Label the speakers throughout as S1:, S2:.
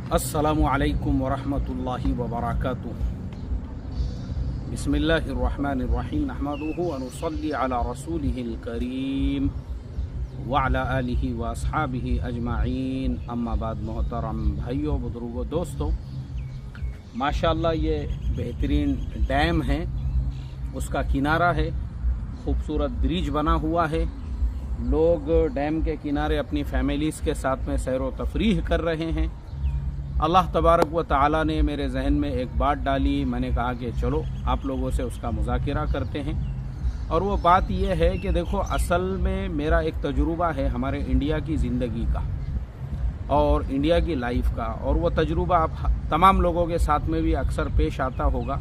S1: अस्सलामु अलैकुम वरहमतुल्लाहि वबरकातुहू। बिस्मिल्लाहिर्रहमानिर्रहीम। नहमदुहु व नुसल्ली अला रसूलिहिल करीम व अला आलिहि व अस्हाबिहि अजमाइन। अम्मा बाद, मोहतरम भाइयों, बुजुर्गों, दोस्तों, माशाअल्लाह ये बेहतरीन डैम है, उसका किनारा है, खूबसूरत ब्रिज बना हुआ है। लोग डैम के किनारे अपनी फैमिलीज़ के साथ में सैर व तफरीह कर रहे हैं। अल्लाह तबारक व तआला ने मेरे जहन में एक बात डाली। मैंने कहा कि चलो आप लोगों से उसका मुज़ाकिरा करते हैं। और वो बात यह है कि देखो, असल में मेरा एक तजुर्बा है हमारे इंडिया की ज़िंदगी का और इंडिया की लाइफ का, और वो तजुर्बा आप तमाम लोगों के साथ में भी अक्सर पेश आता होगा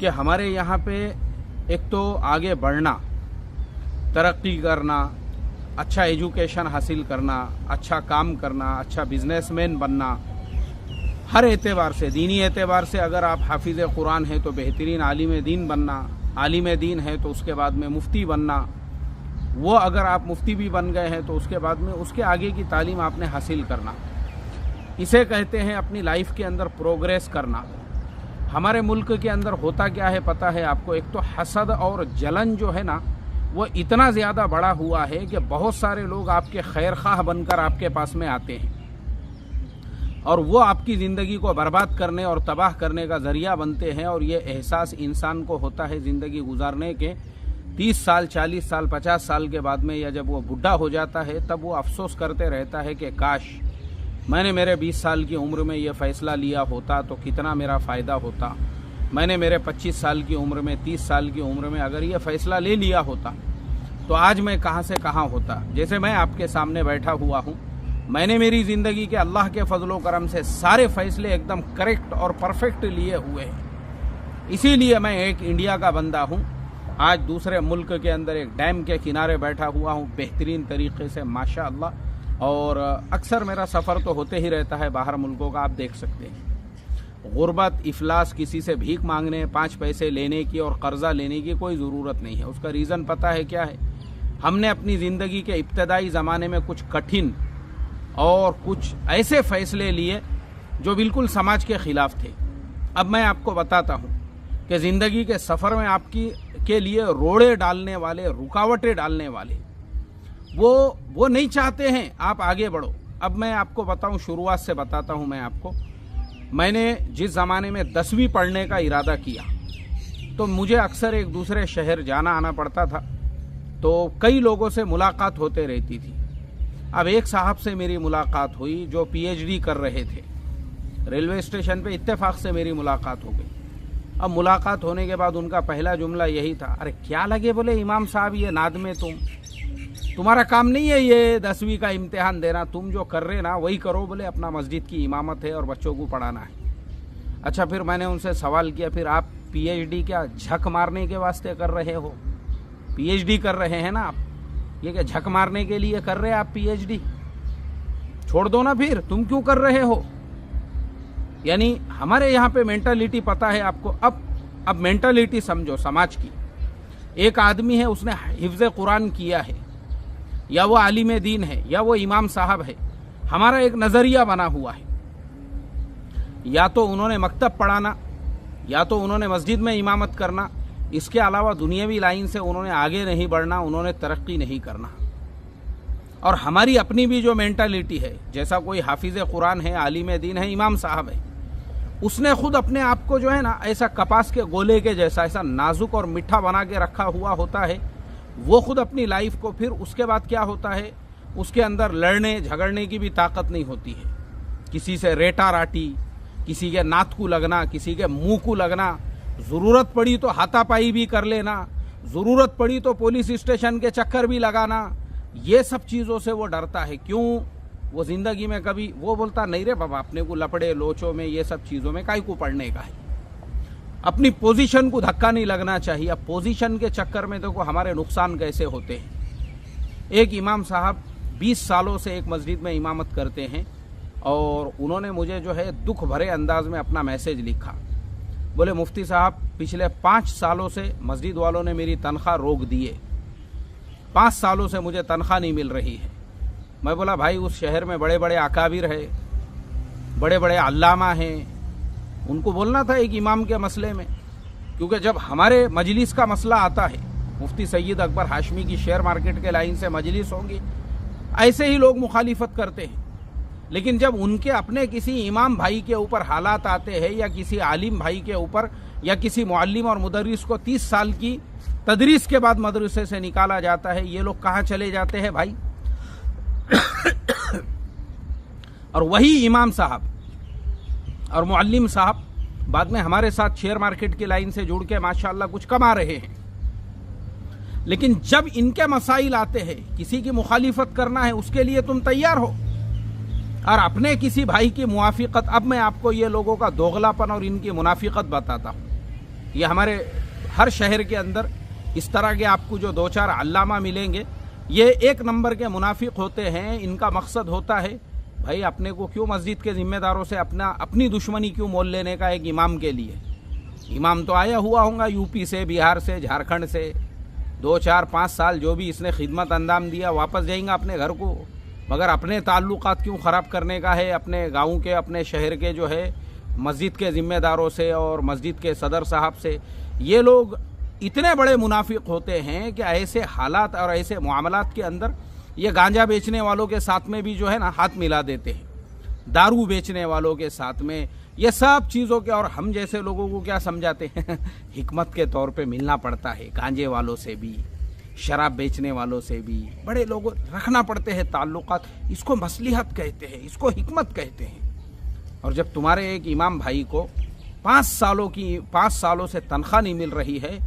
S1: कि हमारे यहाँ पे एक तो आगे बढ़ना, तरक्की करना, अच्छा एजुकेशन हासिल करना, अच्छा काम करना, अच्छा बिजनेसमैन बनना, हर एतबार से, दीनी एतबार से अगर आप हाफिज़ कुरान हैं तो बेहतरीन आलिम दीन बनना, आलिम दीन है तो उसके बाद में मुफ्ती बनना, वो अगर आप मुफ्ती भी बन गए हैं तो उसके बाद में उसके आगे की तालीम आपने हासिल करना। इसे कहते हैं अपनी लाइफ के अंदर प्रोग्रेस करना। हमारे मुल्क के अंदर होता क्या है पता है आपको? एक तो हसद और जलन जो है ना, वो इतना ज़्यादा बड़ा हुआ है कि बहुत सारे लोग आपके खैर खाह बनकर आपके पास में आते हैं और वो आपकी ज़िंदगी को बर्बाद करने और तबाह करने का ज़रिया बनते हैं। और ये एहसास इंसान को होता है ज़िंदगी गुजारने के 30 साल, 40 साल, 50 साल के बाद में, या जब वो बुढ़ा हो जाता है तब वो अफसोस करते रहता है कि काश मैंने मेरे 20 साल की उम्र में ये फ़ैसला लिया होता तो कितना मेरा फ़ायदा होता। मैंने मेरे 25 साल की उम्र में, 30 साल की उम्र में अगर ये फ़ैसला ले लिया होता तो आज मैं कहाँ से कहाँ होता। जैसे मैं आपके सामने बैठा हुआ हूँ, मैंने मेरी ज़िंदगी के अल्लाह के फजलो करम से सारे फ़ैसले एकदम करेक्ट और परफेक्ट लिए हुए हैं। इसीलिए मैं एक इंडिया का बंदा हूँ, आज दूसरे मुल्क के अंदर एक डैम के किनारे बैठा हुआ हूँ बेहतरीन तरीके से, माशाअल्लाह। और अक्सर मेरा सफ़र तो होते ही रहता है बाहर मुल्कों का, आप देख सकते हैं। गुर्बत, इफलास, किसी से भीख मांगने, 5 पैसे लेने की और कर्ज़ा लेने की कोई ज़रूरत नहीं है। उसका रीज़न पता है क्या है? हमने अपनी ज़िंदगी के इब्तदाई ज़माने में कुछ कठिन और कुछ ऐसे फ़ैसले लिए जो बिल्कुल समाज के ख़िलाफ़ थे। अब मैं आपको बताता हूँ कि ज़िंदगी के सफ़र में आपकी के लिए रोड़े डालने वाले, रुकावटें डालने वाले, वो नहीं चाहते हैं आप आगे बढ़ो। अब मैं आपको बताऊँ, शुरुआत से बताता हूँ मैं आपको। मैंने जिस ज़माने में 10वीं पढ़ने का इरादा किया तो मुझे अक्सर एक दूसरे शहर जाना आना पड़ता था, तो कई लोगों से मुलाकात होते रहती थी। अब एक साहब से मेरी मुलाकात हुई जो पीएचडी कर रहे थे। रेलवे स्टेशन पे इत्तेफाक से मेरी मुलाकात हो गई। अब मुलाकात होने के बाद उनका पहला जुमला यही था, अरे क्या लगे बोले इमाम साहब, ये नाद में तुम्हारा काम नहीं है ये 10वीं का इम्तिहान देना, तुम जो कर रहे ना वही करो, बोले अपना मस्जिद की इमामत है और बच्चों को पढ़ाना है। अच्छा, फिर मैंने उनसे सवाल किया, फिर आप पीएचडी क्या झक मारने के वास्ते कर रहे हो? पीएचडी कर रहे हैं ना आप, ये क्या झक मारने के लिए कर रहे हैं आप पीएचडी? छोड़ दो ना, फिर तुम क्यों कर रहे हो? यानी हमारे यहाँ पे मेंटालिटी पता है आपको। अब मेंटालिटी समझो समाज की। एक आदमी है, उसने हिफ्ज़ कुरान किया है, या वो आलिम दीन है, या वो इमाम साहब है। हमारा एक नज़रिया बना हुआ है, या तो उन्होंने मकतब पढ़ाना, या तो उन्होंने मस्जिद में इमामत करना, इसके अलावा दुनियावी लाइन से उन्होंने आगे नहीं बढ़ना, उन्होंने तरक्की नहीं करना। और हमारी अपनी भी जो मेंटालिटी है, जैसा कोई हाफिज़ कुरान है, आलिम दीन है, इमाम साहब है, उसने खुद अपने आप को जो है ना ऐसा कपास के गोले के जैसा ऐसा नाजुक और मीठा बना के रखा हुआ होता है। वो खुद अपनी लाइफ को, फिर उसके बाद क्या होता है, उसके अंदर लड़ने झगड़ने की भी ताकत नहीं होती है। किसी से रेटा राटी, किसी के नात को लगना, किसी के मुंह को लगना, ज़रूरत पड़ी तो हाथापाई भी कर लेना, ज़रूरत पड़ी तो पुलिस स्टेशन के चक्कर भी लगाना, ये सब चीज़ों से वो डरता है। क्यों? वो ज़िंदगी में कभी वो बोलता नहीं रे बाबा, अपने को लपड़े लोचों में, ये सब चीज़ों में काहे को पढ़ने का है। अपनी पोजीशन को धक्का नहीं लगना चाहिए। अब पोजीशन के चक्कर में देखो हमारे नुकसान कैसे होते हैं। एक इमाम साहब 20 सालों से एक मस्जिद में इमामत करते हैं और उन्होंने मुझे जो है दुख भरे अंदाज में अपना मैसेज लिखा। बोले मुफ्ती साहब, पिछले 5 सालों से मस्जिद वालों ने मेरी तनख्वाह रोक दी है, 5 सालों से मुझे तनख्वाह नहीं मिल रही है। मैं बोला भाई, उस शहर में बड़े बड़े अकाबिर है, बड़े बड़े अल्लामा हैं, उनको बोलना था एक इमाम के मसले में, क्योंकि जब हमारे मजलिस का मसला आता है, मुफ्ती सैयद अकबर हाशमी की शेयर मार्केट के लाइन से मजलिस होंगी, ऐसे ही लोग मुखालिफत करते हैं। लेकिन जब उनके अपने किसी इमाम भाई के ऊपर हालात आते हैं या किसी आलिम भाई के ऊपर या किसी मुअल्लिम और मुदर्रिस को 30 साल की तदरीस के बाद मदरसे से निकाला जाता है, ये लोग कहाँ चले जाते हैं भाई? और वही इमाम साहब और मुअल्लिम साहब बाद में हमारे साथ शेयर मार्केट की लाइन से जुड़ के माशाअल्लाह कुछ कमा रहे हैं। लेकिन जब इनके मसाइल आते हैं, किसी की मुखालिफत करना है, उसके लिए तुम तैयार हो, और अपने किसी भाई की मुआफिकत। अब मैं आपको ये लोगों का दोगलापन और इनकी मुनाफिकत बताता हूँ। ये हमारे हर शहर के अंदर इस तरह के आपको जो 2-4 अल्लामा मिलेंगे, ये एक नंबर के मुनाफिक होते हैं। इनका मकसद होता है भाई अपने को क्यों मस्जिद के जिम्मेदारों से अपनी दुश्मनी क्यों मोल लेने का एक इमाम के लिए। इमाम तो आया हुआ होगा यूपी से, बिहार से, झारखंड से, 2-4-5 साल जो भी इसने खिदमत अंजाम दिया, वापस जाएंगे अपने घर को। मगर अपने ताल्लुकात क्यों ख़राब करने का है अपने गाँव के, अपने शहर के जो है मस्जिद के ज़िम्मेदारों से और मस्जिद के सदर साहब से। ये लोग इतने बड़े मुनाफिक होते हैं कि ऐसे हालात और ऐसे मामलात के अंदर ये गांजा बेचने वालों के साथ में भी जो है ना हाथ मिला देते हैं, दारू बेचने वालों के साथ में, ये सब चीज़ों के। और हम जैसे लोगों को क्या समझाते हैं? हिकमत के तौर पे मिलना पड़ता है गांजे वालों से भी, शराब बेचने वालों से भी, बड़े लोगों रखना पड़ते हैं ताल्लुकात। इसको मसलिहत कहते हैं, इसको हिकमत कहते हैं। और जब तुम्हारे एक इमाम भाई को 5 सालों से तनख्वाह नहीं मिल रही है,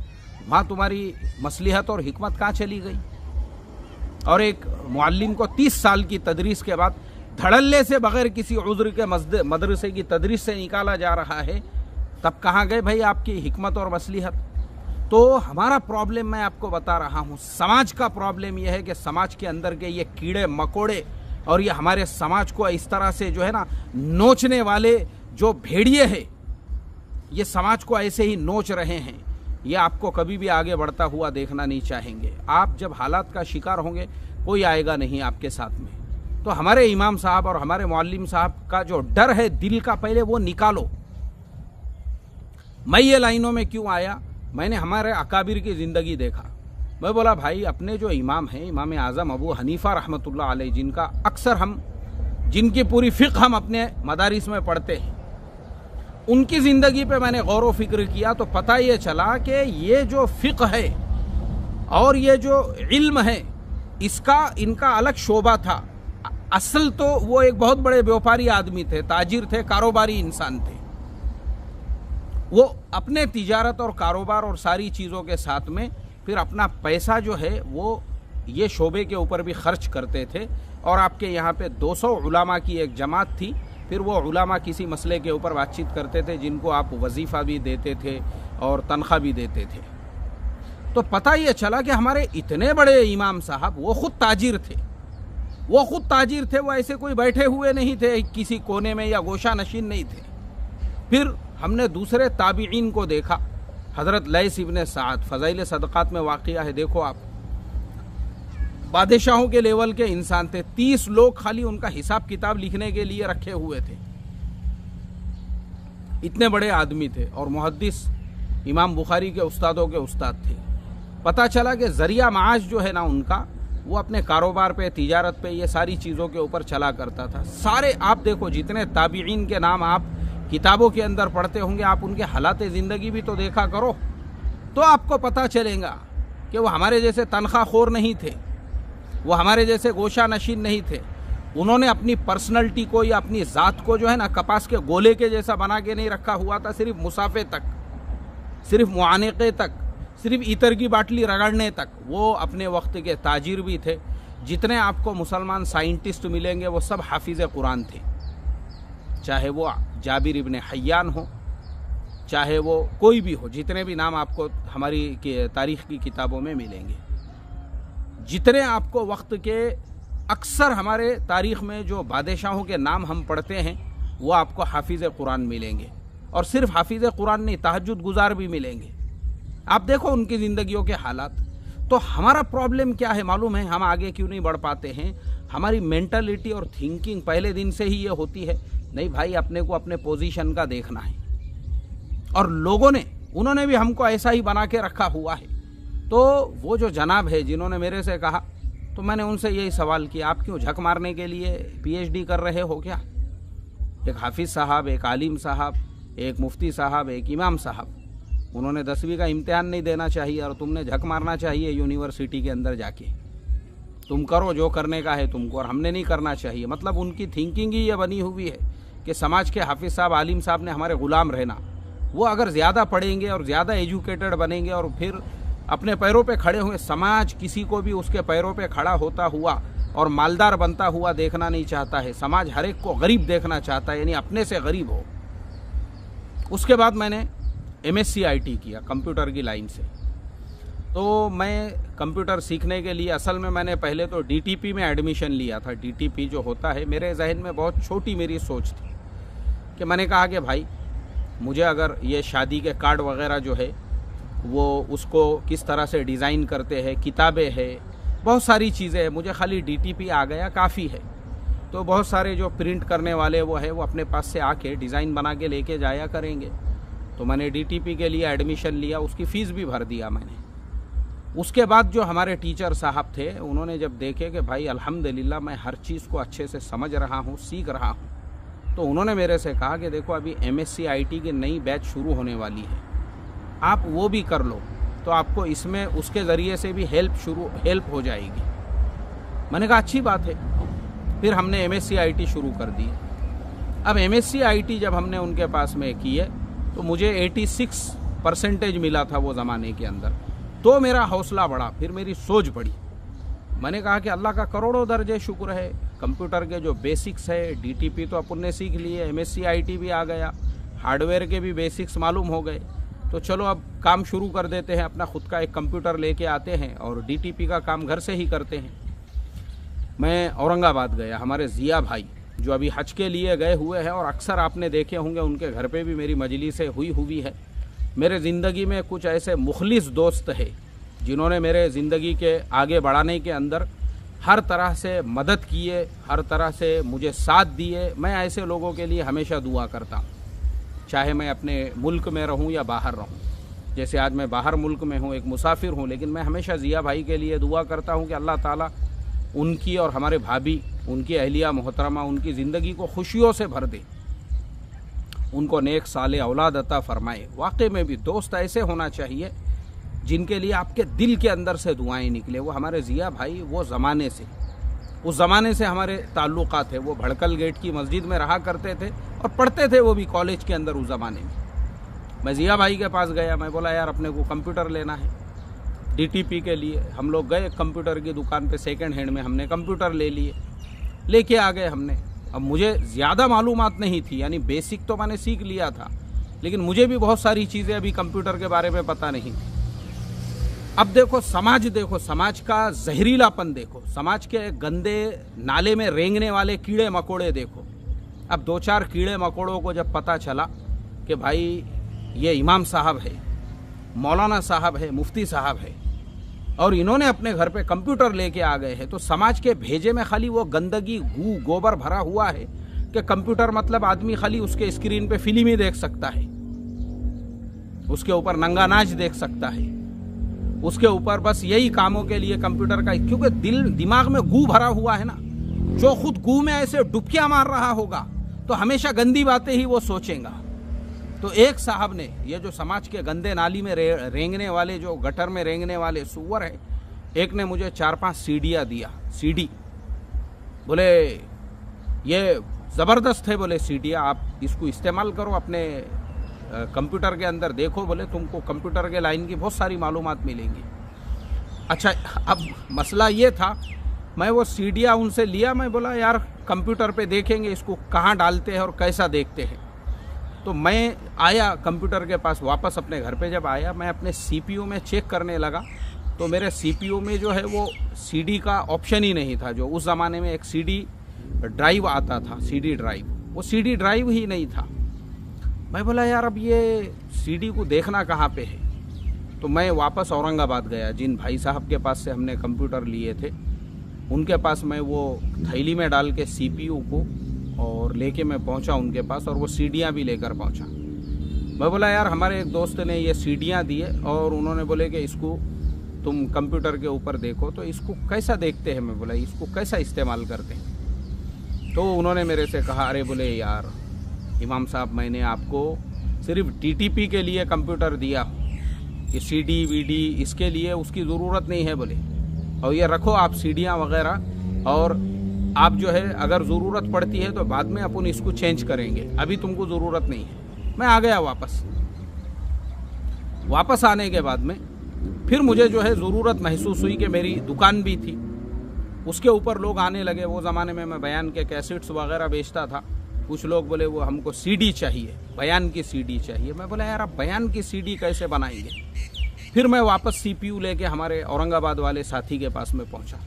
S1: वहाँ तुम्हारी मसलिहत और हिकमत कहाँ चली गई? और एक मुअल्लिम को 30 साल की तदरीस के बाद धड़ल्ले से बगैर किसी उज़्र के मदरसे की तदरीस से निकाला जा रहा है, तब कहाँ गए भाई आपकी हिकमत और मसलिहत? तो हमारा प्रॉब्लम मैं आपको बता रहा हूँ, समाज का प्रॉब्लम यह है कि समाज के अंदर के ये कीड़े मकोड़े और ये हमारे समाज को इस तरह से जो है ना नोचने वाले जो भेड़िए हैं, ये समाज को ऐसे ही नोच रहे हैं। ये आपको कभी भी आगे बढ़ता हुआ देखना नहीं चाहेंगे। आप जब हालात का शिकार होंगे, कोई आएगा नहीं आपके साथ में। तो हमारे इमाम साहब और हमारे मुअल्लिम साहब का जो डर है दिल का, पहले वो निकालो। मैं ये लाइनों में क्यों आया? मैंने हमारे अकाबिर की ज़िंदगी देखा। मैं बोला भाई अपने जो इमाम हैं, इमाम आज़म अबू हनीफ़ा रहमतुल्लाह अलैह, जिनका अक्सर जिनकी पूरी फ़िक़्ह हम अपने मदारिस में पढ़ते हैं, उनकी ज़िंदगी पे मैंने गौर व फिक्र किया तो पता ये चला कि ये जो फ़िक़्ह है और ये जो इल्म है, इनका अलग शोबा था। असल तो वो एक बहुत बड़े व्यापारी आदमी थे, ताजिर थे, कारोबारी इंसान थे। वो अपने तिजारत और कारोबार और सारी चीज़ों के साथ में फिर अपना पैसा जो है वो ये शोबे के ऊपर भी खर्च करते थे। और आपके यहाँ पे 200 उलामा की एक जमात थी। फिर वो उलामा किसी मसले के ऊपर बातचीत करते थे, जिनको आप वजीफ़ा भी देते थे और तनख्वाह भी देते थे। तो पता ये चला कि हमारे इतने बड़े इमाम साहब वो खुद ताजिर थे। वो ऐसे कोई बैठे हुए नहीं थे किसी कोने में या गोशा नशीन नहीं थे। फिर हमने दूसरे ताबीईन को देखा। हज़रत लैस इब्न साद, फ़ज़ाइल सदक़ात में वाक़िया है, देखो आप, बादशाहों के लेवल के इंसान थे। 30 लोग खाली उनका हिसाब किताब लिखने के लिए रखे हुए थे, इतने बड़े आदमी थे। और मुहद्दिस इमाम बुखारी के उस्तादों के उस्ताद थे। पता चला कि ज़रिया माश जो है ना उनका, वो अपने कारोबार पे, तिजारत पे, ये सारी चीज़ों के ऊपर चला करता था। सारे आप देखो जितने ताबीईन के नाम आप किताबों के अंदर पढ़ते होंगे, आप उनके हालात ज़िंदगी भी तो देखा करो, तो आपको पता चलेगा कि वो हमारे जैसे तनख्वाहखोर नहीं थे, वो हमारे जैसे गोशा नशीन नहीं थे। उन्होंने अपनी पर्सनैलिटी को या अपनी ज़ात को जो है ना कपास के गोले के जैसा बना के नहीं रखा हुआ था, सिर्फ मुसाफे तक, सिर्फ मुआनक़े तक, सिर्फ इतर की बाटली रगड़ने तक। वो अपने वक्त के ताजिर भी थे। जितने आपको मुसलमान साइंटिस्ट मिलेंगे वो सब हाफिज़ कुरान थे, चाहे वो जाबिर इब्न हय्यान हो, चाहे वो कोई भी हो, जितने भी नाम आपको हमारी तारीख़ की किताबों में मिलेंगे। जितने आपको वक्त के अक्सर हमारे तारीख़ में जो बादशाहों के नाम हम पढ़ते हैं, वो आपको हाफिज़ कुरान मिलेंगे। और सिर्फ हाफिज़ कुरान नहीं, तहज्जुद गुजार भी मिलेंगे। आप देखो उनकी ज़िंदगियों के हालात। तो हमारा प्रॉब्लम क्या है मालूम है? हम आगे क्यों नहीं बढ़ पाते हैं? हमारी मेंटालिटी और थिंकिंग पहले दिन से ही ये होती है नहीं भाई, अपने को अपने पोजीशन का देखना है। और लोगों ने, उन्होंने भी हमको ऐसा ही बना के रखा हुआ है। तो वो जो जनाब है जिन्होंने मेरे से कहा, तो मैंने उनसे यही सवाल किया, आप क्यों झक मारने के लिए पीएचडी कर रहे हो क्या? एक हाफिज़ साहब, एक आलिम साहब, एक मुफ्ती साहब, एक इमाम साहब, उन्होंने 10वीं का इम्तिहान नहीं देना चाहिए और तुमने झक मारना चाहिए यूनिवर्सिटी के अंदर जाके। तुम करो जो करने का है तुमको, और हमने नहीं करना चाहिए। मतलब उनकी थिंकिंग ही ये बनी हुई है कि समाज के हाफिज़ साहब, आलिम साहब ने हमारे ग़ुलाम रहना। वो अगर ज़्यादा पढ़ेंगे और ज़्यादा एजुकेटेड बनेंगे और फिर अपने पैरों पे खड़े हुए, समाज किसी को भी उसके पैरों पे खड़ा होता हुआ और मालदार बनता हुआ देखना नहीं चाहता है। समाज हर एक को गरीब देखना चाहता है, यानी अपने से गरीब हो। उसके बाद मैंने MSc IT किया कंप्यूटर की लाइन से। तो मैं कंप्यूटर सीखने के लिए असल में मैंने पहले तो DTP में एडमिशन लिया था। DTP जो होता है, मेरे जहन में बहुत छोटी मेरी सोच थी कि मैंने कहा कि भाई मुझे अगर ये शादी के कार्ड वगैरह जो है वो उसको किस तरह से डिज़ाइन करते हैं, किताबें हैं, बहुत सारी चीज़ें हैं, मुझे खाली DTP आ गया काफ़ी है। तो बहुत सारे जो प्रिंट करने वाले वो है, वो अपने पास से आके डिज़ाइन बना के लेके जाया करेंगे। तो मैंने DTP के लिए एडमिशन लिया, उसकी फ़ीस भी भर दिया मैंने। उसके बाद जो हमारे टीचर साहब थे, उन्होंने जब देखे कि भाई अल्हम्दुलिल्लाह मैं हर चीज़ को अच्छे से समझ रहा हूँ, सीख रहा हूँ, तो उन्होंने मेरे से कहा कि देखो अभी MSc IT की नई बैच शुरू होने वाली है, आप वो भी कर लो तो आपको इसमें उसके ज़रिए से भी हेल्प हो जाएगी। मैंने कहा अच्छी बात है। फिर हमने MSc IT शुरू कर दी। अब MSc IT जब हमने उनके पास में किए तो मुझे 86% मिला था वो ज़माने के अंदर। तो मेरा हौसला बढ़ा, फिर मेरी सोच बढ़ी। मैंने कहा कि अल्लाह का करोड़ों दर्जे शुक्र है, कंप्यूटर के जो बेसिक्स है DTP तो अपन ने सीख लिए, MSc IT भी आ गया, हार्डवेयर के भी बेसिक्स मालूम हो गए। तो चलो अब काम शुरू कर देते हैं, अपना खुद का एक कंप्यूटर लेके आते हैं और DTP का काम घर से ही करते हैं। मैं औरंगाबाद गया, हमारे ज़िया भाई जो अभी हज के लिए गए हुए हैं और अक्सर आपने देखे होंगे उनके घर पे भी मेरी मजलिसें हुई है। मेरे ज़िंदगी में कुछ ऐसे मुखलिस दोस्त हैं जिन्होंने मेरे ज़िंदगी के आगे बढ़ाने के अंदर हर तरह से मदद किए, हर तरह से मुझे साथ दिए। मैं ऐसे लोगों के लिए हमेशा दुआ करता हूँ, चाहे मैं अपने मुल्क में रहूँ या बाहर रहूँ। जैसे आज मैं बाहर मुल्क में हूँ, एक मुसाफिर हूँ, लेकिन मैं हमेशा ज़िया भाई के लिए दुआ करता हूँ कि अल्लाह ताला उनकी और हमारे भाभी, उनकी अहलिया मोहतरमा, उनकी ज़िंदगी को खुशियों से भर दे, उनको नेक साले औलाद अता फरमाए। वाकई में भी दोस्त ऐसे होना चाहिए जिनके लिए आपके दिल के अंदर से दुआएं निकले। वो हमारे ज़िया भाई वो ज़माने से, उस ज़माने से हमारे ताल्लुकात थे। वो भड़कल गेट की मस्जिद में रहा करते थे और पढ़ते थे वो भी कॉलेज के अंदर उस ज़माने में। मैं ज़िया भाई के पास गया, मैं बोला यार अपने को कंप्यूटर लेना है DTP के लिए। हम लोग गए कंप्यूटर की दुकान पे, सेकंड हैंड में हमने कंप्यूटर ले लिए, लेके आ गए हमने। अब मुझे ज़्यादा मालूमात नहीं थी, यानी बेसिक तो मैंने सीख लिया था, लेकिन मुझे भी बहुत सारी चीज़ें अभी कंप्यूटर के बारे में पता नहीं थी। अब देखो समाज का जहरीलापन देखो, समाज के गंदे नाले में रेंगने वाले कीड़े मकोड़े देखो। अब 2-4 कीड़े मकोड़ों को जब पता चला कि भाई ये इमाम साहब है, मौलाना साहब है, मुफ्ती साहब है और इन्होंने अपने घर पे कंप्यूटर लेके आ गए हैं, तो समाज के भेजे में खाली वो गंदगी, गू, गोबर भरा हुआ है कि कंप्यूटर मतलब आदमी खाली उसके स्क्रीन पे फिल्म ही देख सकता है, उसके ऊपर नंगा नाच देख सकता है, उसके ऊपर बस यही कामों के लिए कंप्यूटर का, क्योंकि दिमाग में गू भरा हुआ है ना। जो खुद गू में ऐसे डुबकियां मार रहा होगा तो हमेशा गंदी बातें ही वो सोचेगा। तो एक साहब ने, ये जो समाज के गंदे नाली में रेंगने वाले, जो गटर में रेंगने वाले सुअर है, एक ने मुझे 4-5 सीडियाँ दिया, CD। बोले ये ज़बरदस्त है, बोले सीडियाँ, आप इसको इस्तेमाल करो अपने कंप्यूटर के अंदर, देखो बोले तुमको कंप्यूटर के लाइन की बहुत सारी मालूमात मिलेंगी। अच्छा, अब मसला ये था, मैं वो सीडियाँ उनसे लिया, मैं बोला यार कंप्यूटर पे देखेंगे इसको कहाँ डालते हैं और कैसा देखते हैं। तो मैं आया कंप्यूटर के पास, वापस अपने घर पे जब आया, मैं अपने CPU में चेक करने लगा तो मेरे CPU में जो है वो CD का ऑप्शन ही नहीं था। जो उस ज़माने में एक CD ड्राइव आता था, CD ड्राइव, वो CD ड्राइव ही नहीं था। मैं बोला यार अब ये CD को देखना कहाँ पे है। तो मैं वापस औरंगाबाद गया, जिन भाई साहब के पास से हमने कंप्यूटर लिए थे उनके पास मैं वो थैली में डाल के CPU को और लेके मैं पहुंचा उनके पास, और वो सीढ़ियाँ भी लेकर पहुंचा। मैं बोला यार हमारे एक दोस्त ने ये सीढ़ियाँ दी है और उन्होंने बोले कि इसको तुम कंप्यूटर के ऊपर देखो, तो इसको कैसा देखते हैं। मैं बोला इसको कैसा इस्तेमाल करते हैं। तो उन्होंने मेरे से कहा अरे बोले यार इमाम साहब मैंने आपको सिर्फ टीटीपी के लिए कंप्यूटर दिया, ये सीडी वीडी इसके लिए उसकी ज़रूरत नहीं है बोले, और ये रखो आप सीढ़ियाँ वगैरह, और आप जो है अगर ज़रूरत पड़ती है तो बाद में अपन इसको चेंज करेंगे, अभी तुमको ज़रूरत नहीं है। मैं आ गया वापस आने के बाद में फिर मुझे जो है ज़रूरत महसूस हुई कि मेरी दुकान भी थी, उसके ऊपर लोग आने लगे। वो ज़माने में मैं बयान के कैसेट्स वगैरह बेचता था। कुछ लोग बोले वो हमको सीडी चाहिए, बयान की सीडी चाहिए। मैं बोला यार आप बयान की सीडी कैसे बनाएंगे। फिर मैं वापस सीपीयू लेके हमारे औरंगाबाद वाले साथी के पास में पहुंचा।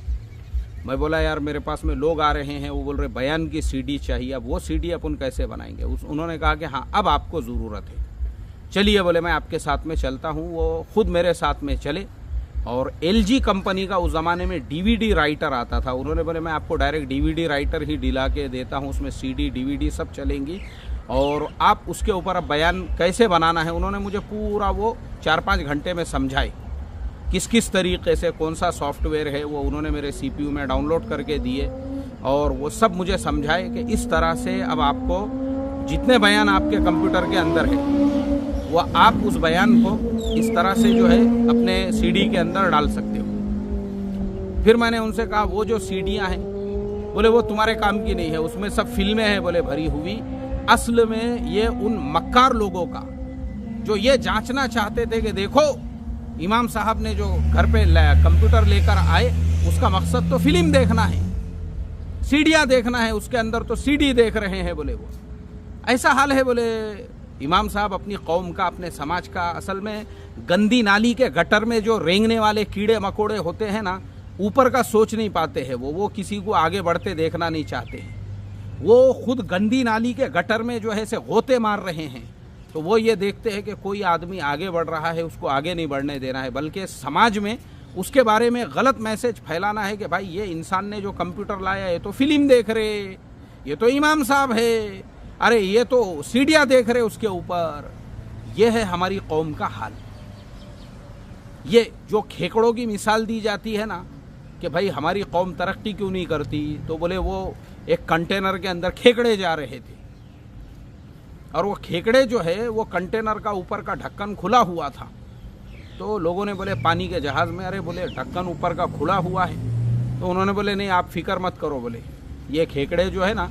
S1: मैं बोला यार मेरे पास में लोग आ रहे हैं, वो बोल रहे बयान की सीडी चाहिए, अब वो सीडी अपन कैसे बनाएंगे। उन्होंने कहा कि हाँ अब आपको ज़रूरत है, चलिए बोले मैं आपके साथ में चलता हूँ। वो खुद मेरे साथ में चले, और एलजी कंपनी का उस ज़माने में डीवीडी राइटर आता था। उन्होंने बोले मैं आपको डायरेक्ट डीवीडी राइटर ही दिला के देता हूँ, उसमें सीडी डीवीडी सब चलेंगी, और आप उसके ऊपर अब बयान कैसे बनाना है। उन्होंने मुझे पूरा वो 4-5 घंटे में समझाए, किस किस तरीके से कौन सा सॉफ्टवेयर है वो उन्होंने मेरे सीपीयू में डाउनलोड करके दिए, और वो सब मुझे समझाए कि इस तरह से अब आपको जितने बयान आपके कंप्यूटर के अंदर है वो आप उस बयान को इस तरह से जो है अपने सीडी के अंदर डाल सकते हो। फिर मैंने उनसे कहा वो जो सीडियाँ हैं, बोले वो तुम्हारे काम की नहीं है, उसमें सब फिल्में हैं बोले भरी हुई। असल में ये उन मक्कार लोगों का जो ये जांचना चाहते थे कि देखो इमाम साहब ने जो घर पे कंप्यूटर लेकर आए उसका मकसद तो फिल्म देखना है, सीडियाँ देखना है, उसके अंदर तो सीडी देख रहे हैं। बोले वो ऐसा हाल है। बोले इमाम साहब अपनी कौम का, अपने समाज का, असल में गंदी नाली के गटर में जो रेंगने वाले कीड़े मकोड़े होते हैं ना, ऊपर का सोच नहीं पाते हैं। वो किसी को आगे बढ़ते देखना नहीं चाहते हैं। वो खुद गंदी नाली के गटर में जो है से गोते मार रहे हैं, तो वो ये देखते हैं कि कोई आदमी आगे बढ़ रहा है, उसको आगे नहीं बढ़ने देना है, बल्कि समाज में उसके बारे में गलत मैसेज फैलाना है कि भाई ये इंसान ने जो कंप्यूटर लाया है तो फिल्म देख रहे, ये तो इमाम साहब है, अरे ये तो सीढ़ियाँ देख रहे उसके ऊपर। ये है हमारी कौम का हाल। ये जो खेकड़ों की मिसाल दी जाती है ना कि भाई हमारी कौम तरक्की क्यों नहीं करती, तो बोले वो एक कंटेनर के अंदर खेकड़े जा रहे थे, और वो खेकड़े जो है वो कंटेनर का ऊपर का ढक्कन खुला हुआ था। तो लोगों ने बोले पानी के जहाज़ में, अरे बोले ढक्कन ऊपर का खुला हुआ है। तो उन्होंने बोले नहीं आप फिक्र मत करो, बोले ये खेकड़े जो है ना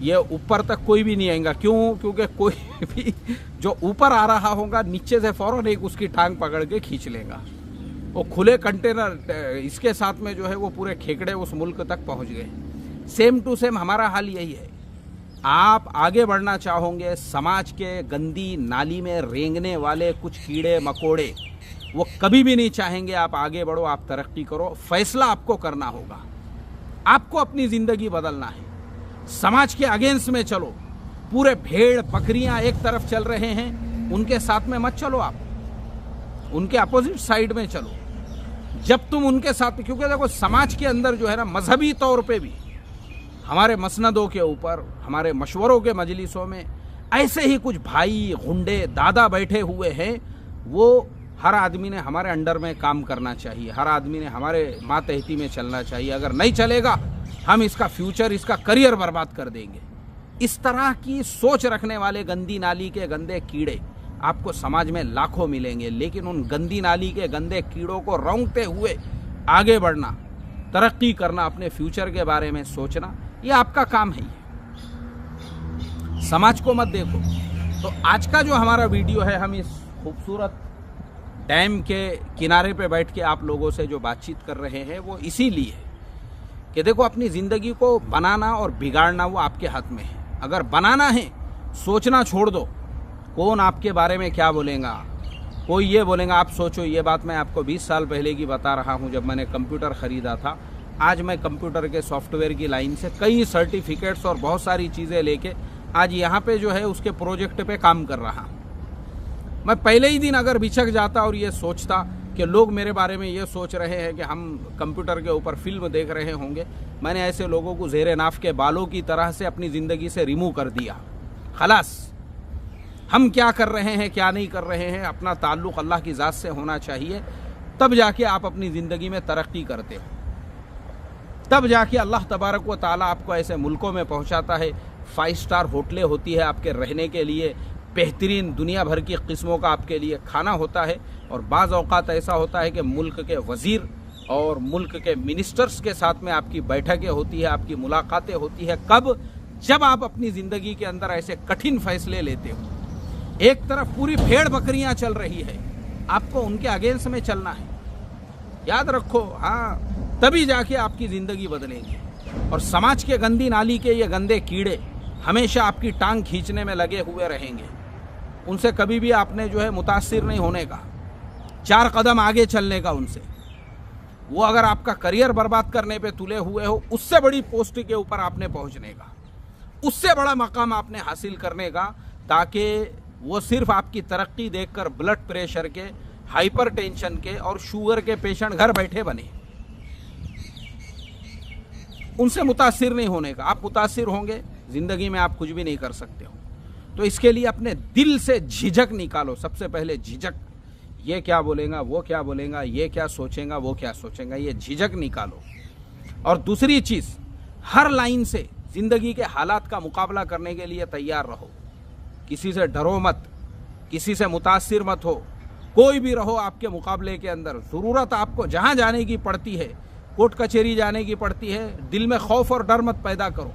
S1: ये ऊपर तक कोई भी नहीं आएगा। क्यों? क्योंकि कोई भी जो ऊपर आ रहा होगा नीचे से फौरन एक उसकी टांग पकड़ के खींच लेगा। वो खुले कंटेनर इसके साथ में जो है वो पूरे खेकड़े उस मुल्क तक पहुंच गए। सेम टू सेम हमारा हाल यही है। आप आगे बढ़ना चाहोगे, समाज के गंदी नाली में रेंगने वाले कुछ कीड़े मकोड़े वो कभी भी नहीं चाहेंगे आप आगे बढ़ो, आप तरक्की करो। फैसला आपको करना होगा, आपको अपनी ज़िंदगी बदलना है। समाज के अगेंस्ट में चलो। पूरे भेड़ बकरियां एक तरफ चल रहे हैं, उनके साथ में मत चलो, आप उनके अपोजिट साइड में चलो। जब तुम उनके साथ, क्योंकि देखो समाज के अंदर जो है ना मजहबी तौर पे भी हमारे मसनदों के ऊपर, हमारे मशवरों के मजलिसों में ऐसे ही कुछ भाई गुंडे दादा बैठे हुए हैं। वो हर आदमी ने हमारे अंडर में काम करना चाहिए, हर आदमी ने हमारे मातहती में चलना चाहिए। अगर नहीं चलेगा हम इसका फ्यूचर, इसका करियर बर्बाद कर देंगे। इस तरह की सोच रखने वाले गंदी नाली के गंदे कीड़े आपको समाज में लाखों मिलेंगे, लेकिन उन गंदी नाली के गंदे कीड़ों को रौंदते हुए आगे बढ़ना, तरक्की करना, अपने फ्यूचर के बारे में सोचना, ये आपका काम है। समाज को मत देखो। तो आज का जो हमारा वीडियो है, हम इस खूबसूरत डैम के किनारे पे बैठ के आप लोगों से जो बातचीत कर रहे हैं वो इसीलिए कि देखो अपनी ज़िंदगी को बनाना और बिगाड़ना वो आपके हाथ में है। अगर बनाना है, सोचना छोड़ दो कौन आपके बारे में क्या बोलेगा। कोई ये बोलेगा, आप सोचो, ये बात मैं आपको 20 साल पहले की बता रहा हूँ जब मैंने कंप्यूटर ख़रीदा था। आज मैं कंप्यूटर के सॉफ्टवेयर की लाइन से कई सर्टिफिकेट्स और बहुत सारी चीज़ें लेके आज यहाँ पे जो है उसके प्रोजेक्ट पे काम कर रहा हूँ। मैं पहले ही दिन अगर बिछक जाता और ये सोचता कि लोग मेरे बारे में ये सोच रहे हैं कि हम कंप्यूटर के ऊपर फिल्म देख रहे होंगे। मैंने ऐसे लोगों को ज़ेरे नाफ के बालों की तरह से अपनी ज़िंदगी से रिमूव कर दिया। खलास, हम क्या कर रहे हैं क्या नहीं कर रहे हैं, अपना ताल्लुक़ अल्लाह की ज़ात से होना चाहिए। तब जाके आप अपनी ज़िंदगी में तरक्की करते हो, तब जाके अल्लाह तबारक व ताला आपको ऐसे मुल्कों में पहुंचाता है। 5 स्टार होटलें होती है आपके रहने के लिए, बेहतरीन दुनिया भर की किस्मों का आपके लिए खाना होता है। और बाज़ औक़ात ऐसा होता है कि मुल्क के वज़ीर और मुल्क के मिनिस्टर्स के साथ में आपकी बैठकें होती है, आपकी मुलाकातें होती है। कब? जब आप अपनी ज़िंदगी के अंदर ऐसे कठिन फैसले लेते हो। एक तरफ पूरी भेड़ बकरियां चल रही है, आपको उनके अगेंस्ट में चलना है, याद रखो। हाँ, तभी जाके आपकी ज़िंदगी बदलेगी। और समाज के गंदी नाली के ये गंदे कीड़े हमेशा आपकी टांग खींचने में लगे हुए रहेंगे। उनसे कभी भी आपने जो है मुतासिर नहीं होने का, 4 कदम आगे चलने का उनसे। वो अगर आपका करियर बर्बाद करने पे तुले हुए हो, उससे बड़ी पोस्ट के ऊपर आपने पहुंचने का, उससे बड़ा मकाम आपने हासिल करने का, ताकि वो सिर्फ आपकी तरक्की देखकर ब्लड प्रेशर के, हाइपर टेंशन के और शुगर के पेशेंट घर बैठे बने। उनसे मुतासिर नहीं होने का। आप मुतासिर होंगे, ज़िंदगी में आप कुछ भी नहीं कर सकते हो। तो इसके लिए अपने दिल से झिझक निकालो। सबसे पहले झिझक, ये क्या बोलेगा, वो क्या बोलेगा, ये क्या सोचेगा, वो क्या सोचेगा, ये झिझक निकालो। और दूसरी चीज़, हर लाइन से ज़िंदगी के हालात का मुकाबला करने के लिए तैयार रहो। किसी से डरो मत, किसी से मुतासिर मत हो। कोई भी रहो आपके मुकाबले के अंदर, ज़रूरत आपको जहाँ जाने की पड़ती है, कोर्ट कचहरी जाने की पड़ती है, दिल में खौफ और डर मत पैदा करो।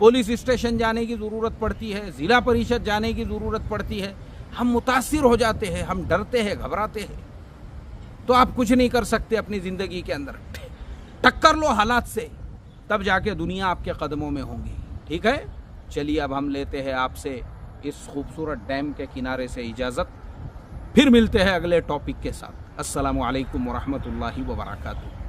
S1: पुलिस स्टेशन जाने की ज़रूरत पड़ती है, ज़िला परिषद जाने की ज़रूरत पड़ती है, हम मुतासिर हो जाते हैं, हम डरते हैं, घबराते हैं, तो आप कुछ नहीं कर सकते अपनी ज़िंदगी के अंदर। टक्कर लो हालात से, तब जाके दुनिया आपके कदमों में होंगी। ठीक है, चलिए अब हम लेते हैं आपसे इस खूबसूरत डैम के किनारे से इजाज़त। फिर मिलते हैं अगले टॉपिक के साथ। अस्सलामु अलैकुम वरहमतुल्लाहि वबरकातुहू।